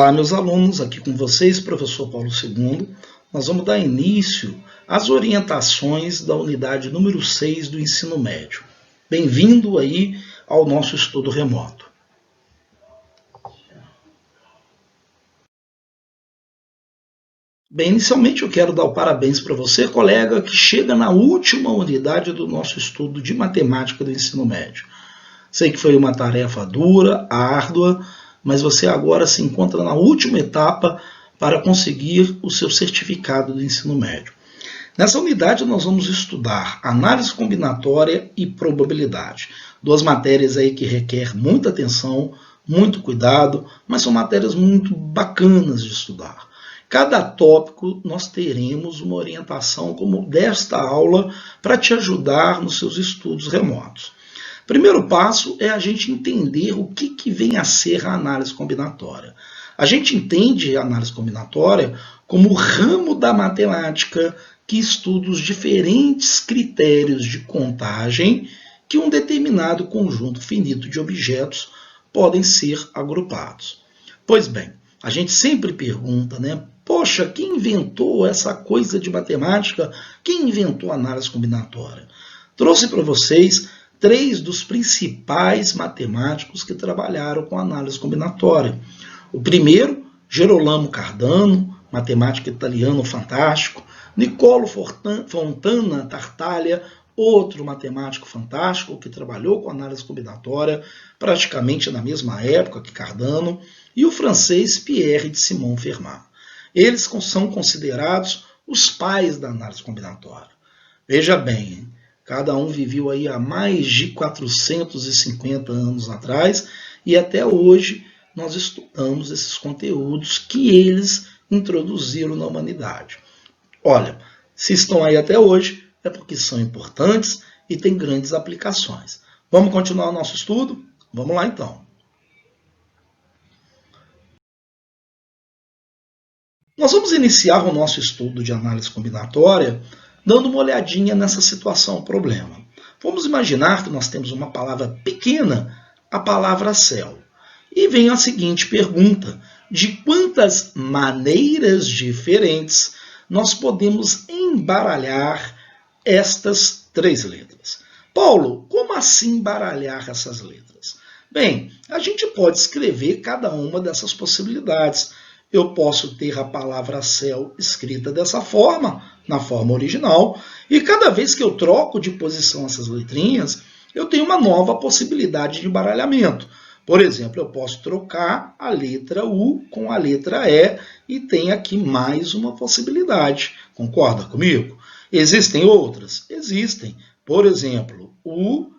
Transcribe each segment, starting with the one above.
Olá, meus alunos, aqui com vocês, professor Paulo II. Nós vamos dar início às orientações da unidade número 6 do ensino médio. Bem-vindo aí ao nosso estudo remoto. Bem, inicialmente eu quero dar o parabéns para você, colega, que chega na última unidade do nosso estudo de matemática do ensino médio. Sei que foi uma tarefa dura, árdua, mas você agora se encontra na última etapa para conseguir o seu certificado do ensino médio. Nessa unidade nós vamos estudar análise combinatória e probabilidade. Duas matérias aí que requer muita atenção, muito cuidado, mas são matérias muito bacanas de estudar. Cada tópico nós teremos uma orientação como desta aula para te ajudar nos seus estudos remotos. Primeiro passo é a gente entender o que vem a ser a análise combinatória. A gente entende a análise combinatória como o ramo da matemática que estuda os diferentes critérios de contagem que um determinado conjunto finito de objetos podem ser agrupados. Pois bem, a gente sempre pergunta, né? Poxa, quem inventou essa coisa de matemática? Quem inventou a análise combinatória? Trouxe para vocês 3 dos principais matemáticos que trabalharam com análise combinatória. O primeiro, Gerolamo Cardano, matemático italiano fantástico. Niccolo Fontana Tartaglia, outro matemático fantástico que trabalhou com análise combinatória praticamente na mesma época que Cardano. E o francês Pierre de Simon-Fermat. Eles são considerados os pais da análise combinatória. Veja bem, cada um viveu aí há mais de 450 anos atrás e até hoje nós estudamos esses conteúdos que eles introduziram na humanidade. Olha, se estão aí até hoje é porque são importantes e têm grandes aplicações. Vamos continuar o nosso estudo? Vamos lá então. Nós vamos iniciar o nosso estudo de análise combinatória dando uma olhadinha nessa situação, problema. Vamos imaginar que nós temos uma palavra pequena, a palavra céu. E vem a seguinte pergunta: de quantas maneiras diferentes nós podemos embaralhar estas 3 letras? Paulo, como assim embaralhar essas letras? Bem, a gente pode escrever cada uma dessas possibilidades. Eu posso ter a palavra céu escrita dessa forma, na forma original, e cada vez que eu troco de posição essas letrinhas, eu tenho uma nova possibilidade de embaralhamento. Por exemplo, eu posso trocar a letra U com a letra E e tem aqui mais uma possibilidade. Concorda comigo? Existem outras? Existem. Por exemplo, U,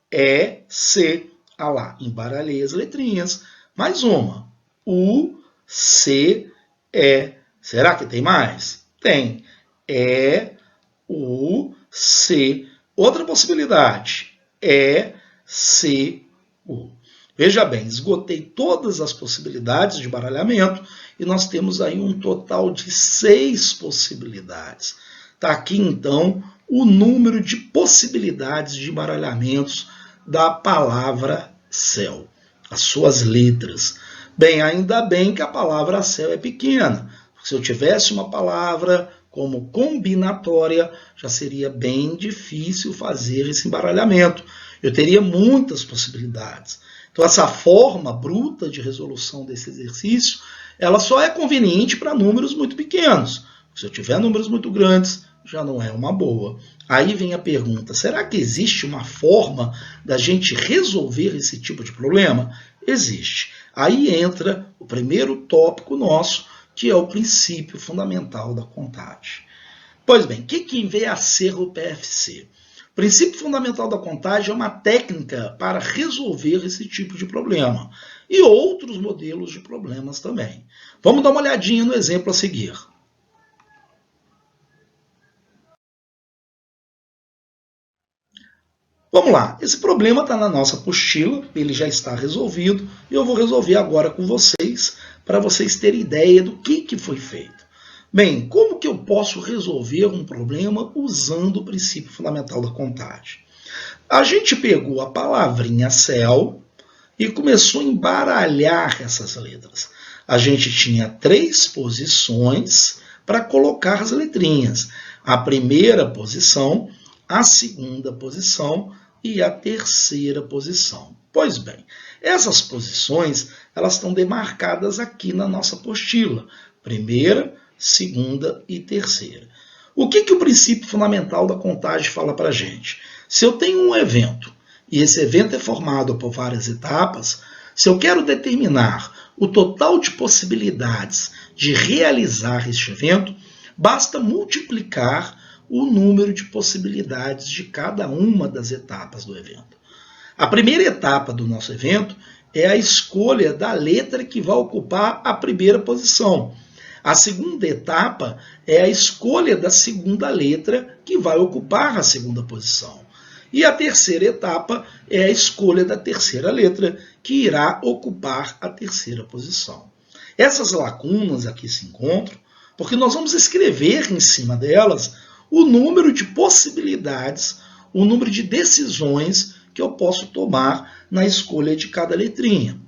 E, C. Ah lá, embaralhei as letrinhas. Mais uma. U, C, E. Será que tem mais? Tem. E, U, C. Outra possibilidade. E, C, U. Veja bem, esgotei todas as possibilidades de baralhamento e nós temos aí um total de 6 possibilidades. Está aqui, então, o número de possibilidades de baralhamentos da palavra céu, as suas letras. Bem, ainda bem que a palavra céu é pequena. Se eu tivesse uma palavra como combinatória, já seria bem difícil fazer esse embaralhamento. Eu teria muitas possibilidades. Então, essa forma bruta de resolução desse exercício, ela só é conveniente para números muito pequenos. Se eu tiver números muito grandes, já não é uma boa. Aí vem a pergunta: será que existe uma forma da gente resolver esse tipo de problema? Existe. Aí entra o primeiro tópico nosso, que é o princípio fundamental da contagem. Pois bem, o que vem a ser o PFC? O princípio fundamental da contagem é uma técnica para resolver esse tipo de problema e outros modelos de problemas também. Vamos dar uma olhadinha no exemplo a seguir. Vamos lá, esse problema está na nossa apostila, ele já está resolvido e eu vou resolver agora com vocês, para vocês terem ideia do que foi feito. Bem, como que eu posso resolver um problema usando o princípio fundamental da contagem? A gente pegou a palavrinha céu e começou a embaralhar essas letras. A gente tinha 3 posições para colocar as letrinhas. A primeira posição, a segunda posição e a terceira posição. Pois bem, essas posições elas estão demarcadas aqui na nossa apostila. Primeira, segunda e terceira. O que o princípio fundamental da contagem fala para a gente? Se eu tenho um evento e esse evento é formado por várias etapas, se eu quero determinar o total de possibilidades de realizar este evento, basta multiplicar o número de possibilidades de cada uma das etapas do evento. A primeira etapa do nosso evento é a escolha da letra que vai ocupar a primeira posição. A segunda etapa é a escolha da segunda letra que vai ocupar a segunda posição. E a terceira etapa é a escolha da terceira letra que irá ocupar a terceira posição. Essas lacunas aqui se encontram porque nós vamos escrever em cima delas o número de possibilidades, o número de decisões que eu posso tomar na escolha de cada letrinha.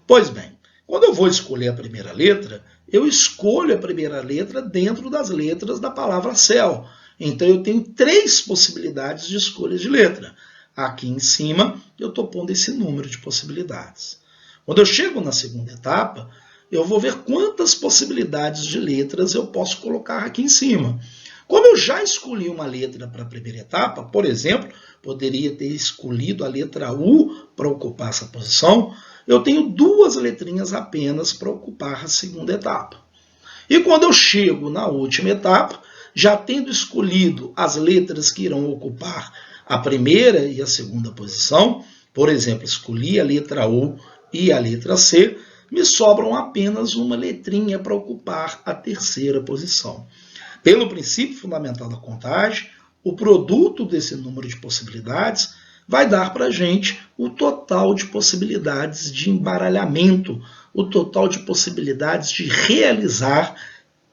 Pois bem, quando eu vou escolher a primeira letra, eu escolho a primeira letra dentro das letras da palavra céu. Então eu tenho 3 possibilidades de escolha de letra. Aqui em cima eu estou pondo esse número de possibilidades. Quando eu chego na segunda etapa, eu vou ver quantas possibilidades de letras eu posso colocar aqui em cima. Como eu já escolhi uma letra para a primeira etapa, por exemplo, poderia ter escolhido a letra U para ocupar essa posição, eu tenho 2 letrinhas apenas para ocupar a segunda etapa. E quando eu chego na última etapa, já tendo escolhido as letras que irão ocupar a primeira e a segunda posição, por exemplo, escolhi a letra U e a letra C, me sobram apenas uma letrinha para ocupar a terceira posição. Pelo princípio fundamental da contagem, o produto desse número de possibilidades vai dar para a gente o total de possibilidades de embaralhamento, o total de possibilidades de realizar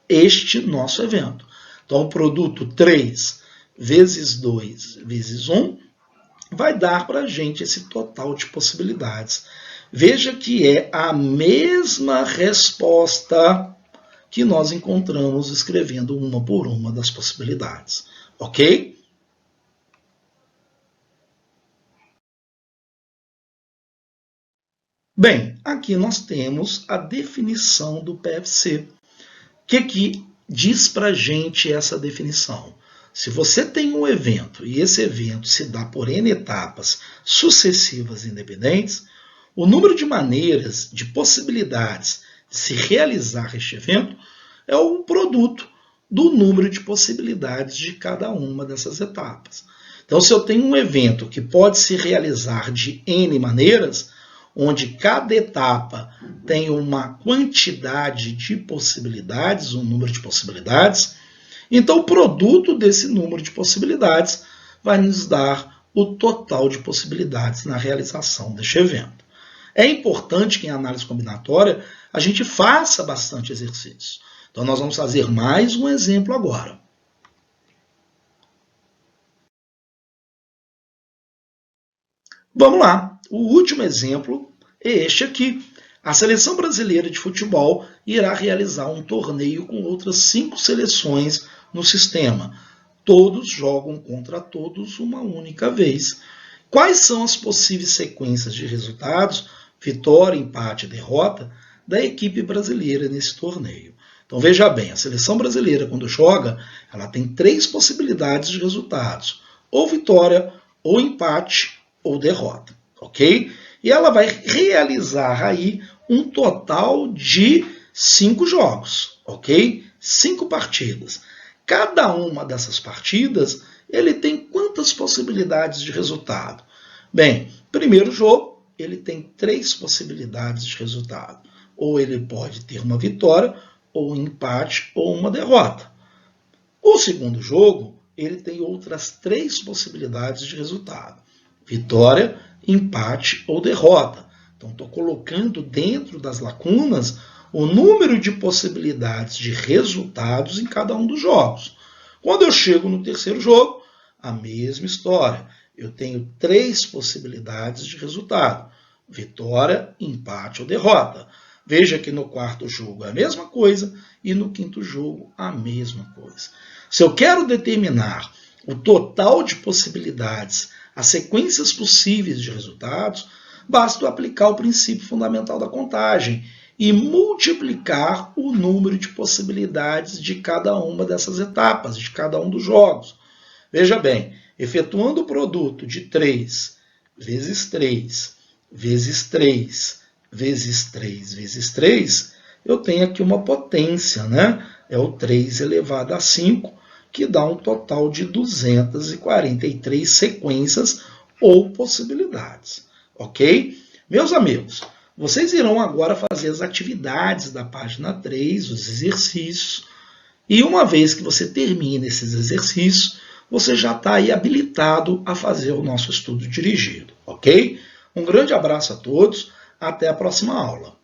este nosso evento. Então, o produto 3 vezes 2 vezes 1 vai dar para a gente esse total de possibilidades. Veja que é a mesma resposta que nós encontramos escrevendo uma por uma das possibilidades. Ok? Bem, aqui nós temos a definição do PFC. O que diz para a gente essa definição? Se você tem um evento e esse evento se dá por N etapas sucessivas independentes, o número de maneiras, de possibilidades de se realizar este evento é o produto do número de possibilidades de cada uma dessas etapas. Então, se eu tenho um evento que pode se realizar de N maneiras, onde cada etapa tem uma quantidade de possibilidades, um número de possibilidades, então o produto desse número de possibilidades vai nos dar o total de possibilidades na realização deste evento. É importante que em análise combinatória a gente faça bastante exercício. Então nós vamos fazer mais um exemplo agora. Vamos lá, o último exemplo é este aqui. A seleção brasileira de futebol irá realizar um torneio com outras 5 seleções no sistema. Todos jogam contra todos uma única vez. Quais são as possíveis sequências de resultados, vitória, empate e derrota, da equipe brasileira nesse torneio? Então veja bem, a seleção brasileira quando joga, ela tem 3 possibilidades de resultados. Ou vitória, ou empate, ou derrota. Ok? E ela vai realizar aí um total de 5 jogos, ok? 5 partidas. Cada uma dessas partidas, ele tem quantas possibilidades de resultado? Bem, primeiro jogo, ele tem 3 possibilidades de resultado. Ou ele pode ter uma vitória, ou um empate, ou uma derrota. O segundo jogo, ele tem outras 3 possibilidades de resultado. Vitória, empate ou derrota. Então, estou colocando dentro das lacunas o número de possibilidades de resultados em cada um dos jogos. Quando eu chego no terceiro jogo, a mesma história. Eu tenho 3 possibilidades de resultado. Vitória, empate ou derrota. Veja que no quarto jogo é a mesma coisa e no quinto jogo a mesma coisa. Se eu quero determinar o total de possibilidades, as sequências possíveis de resultados, basta aplicar o princípio fundamental da contagem e multiplicar o número de possibilidades de cada uma dessas etapas, de cada um dos jogos. Veja bem, efetuando o produto de 3 vezes 3 vezes 3 vezes 3 vezes 3, eu tenho aqui uma potência, né? É o 3 elevado a 5, que dá um total de 243 sequências ou possibilidades, ok? Meus amigos, vocês irão agora fazer as atividades da página 3, os exercícios, e uma vez que você termine esses exercícios, você já está aí habilitado a fazer o nosso estudo dirigido, ok? Um grande abraço a todos, até a próxima aula.